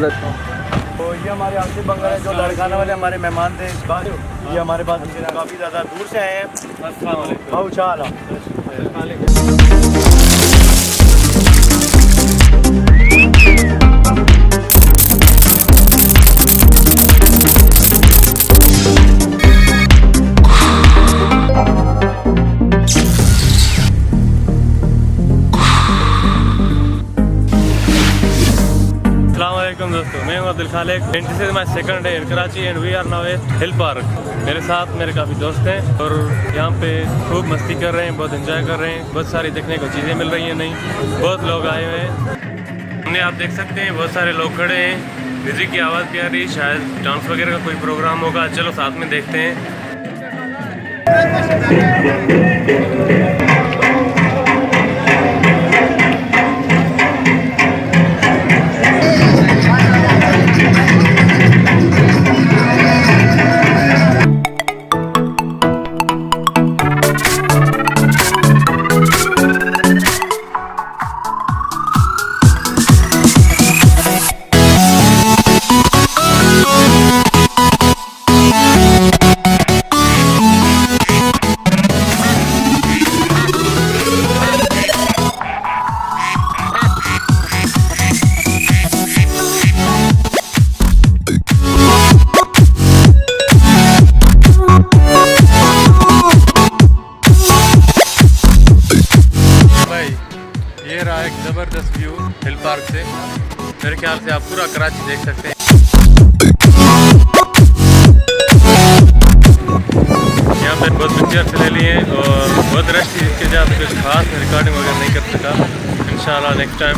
खूबसूरत। तो ये हमारे आसिफ बंगला है, जो लड़काना वाले हमारे मेहमान थे इस बार, ये हमारे पास काफ़ी ज़्यादा दूर से आए हैं। भाऊ चाल दोस्तों, मैं हूं Abdul Khaliq. This is my second day in Karachi and we are now at Hill Park. मेरे साथ मेरे काफ़ी दोस्त हैं और यहाँ पे खूब मस्ती कर रहे हैं, बहुत एंजॉय कर रहे हैं। बहुत सारी देखने को चीज़ें मिल रही हैं, नहीं बहुत लोग आए हुए हैं। हमने आप देख सकते हैं बहुत सारे लोग खड़े हैं। म्यूज़िक की आवाज़ भी आ रही है, शायद डांस वगैरह का कोई प्रोग्राम होगा। चलो साथ में देखते हैं। ये रहा एक ज़बरदस्त व्यू हिल पार्क से। मेरे ख्याल से आप पूरा कराची देख सकते हैं। यहाँ पे बहुत पिक्चर्स ले लिए और बहुत रश थी, इसके वजह से कुछ खास रिकॉर्डिंग वगैरह नहीं कर सका। इंशाल्लाह नेक्स्ट टाइम।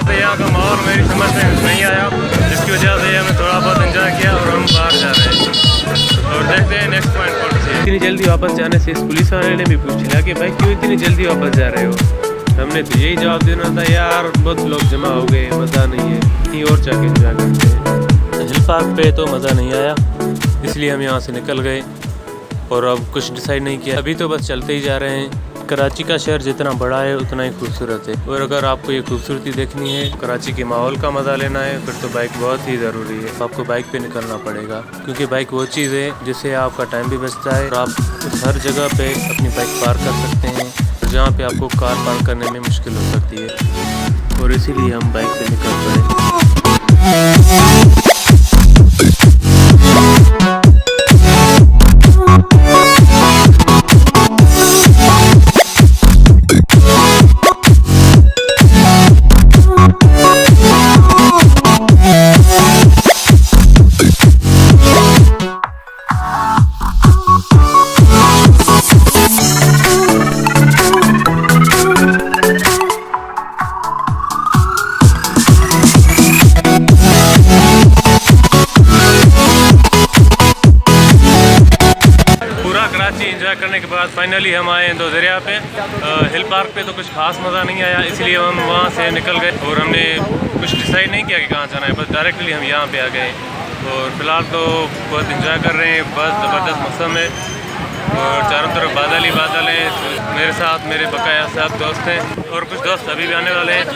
तो यहाँ का माहौल मेरी समझ में नहीं आया, जिसकी वजह से हमने थोड़ा बहुत एंजॉय किया और हम बाहर जा रहे हैं और देखते हैं नेक्स्ट पॉइंट कौन सी है। इतनी जल्दी वापस जाने से इस पुलिस वाले ने भी पूछ लिया कि भाई क्यों इतनी जल्दी वापस जा रहे हो। हमने तो यही जवाब देना था, यार बहुत लोग जमा हो गए, मज़ा नहीं है, कहीं और जाके एंजॉय करते हैं। हिल पार्क पे तो मज़ा नहीं आया, इसलिए हम यहाँ से निकल गए और अब कुछ डिसाइड नहीं किया। अभी तो बस चलते ही जा रहे हैं। कराची का शहर जितना बड़ा है उतना ही खूबसूरत है, और अगर आपको ये खूबसूरती देखनी है, कराची के माहौल का मज़ा लेना है, फिर तो बाइक बहुत ही ज़रूरी है। आपको बाइक पे निकलना पड़ेगा, क्योंकि बाइक वो चीज़ है जिससे आपका टाइम भी बचता है और आप हर जगह पे अपनी बाइक पार्क कर सकते हैं जहाँ पे आपको कार पार्क करने में मुश्किल हो सकती है, और इसीलिए हम बाइक पे निकल पड़े। एंजॉय करने के बाद फाइनली हम आए हैं दो दरिया पे। हिल पार्क पे तो कुछ खास मज़ा नहीं आया, इसलिए हम वहाँ से निकल गए और हमने कुछ डिसाइड नहीं किया कि कहाँ जाना है, बस डायरेक्टली हम यहाँ पे आ गए। और फिलहाल तो बहुत एंजॉय कर रहे हैं, बहुत ज़बरदस्त मौसम है और चारों तरफ बादल ही बादल हैं। तो मेरे साथ मेरे बकाया सब दोस्त हैं और कुछ दोस्त अभी भी आने वाले हैं।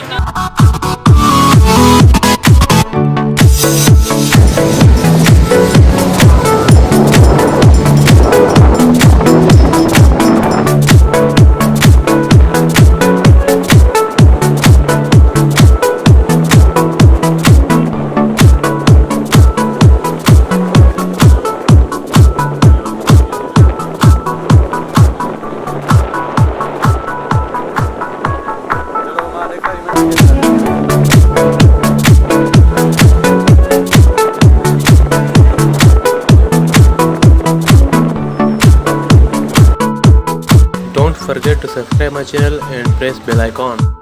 Don't forget to subscribe my channel and press bell icon.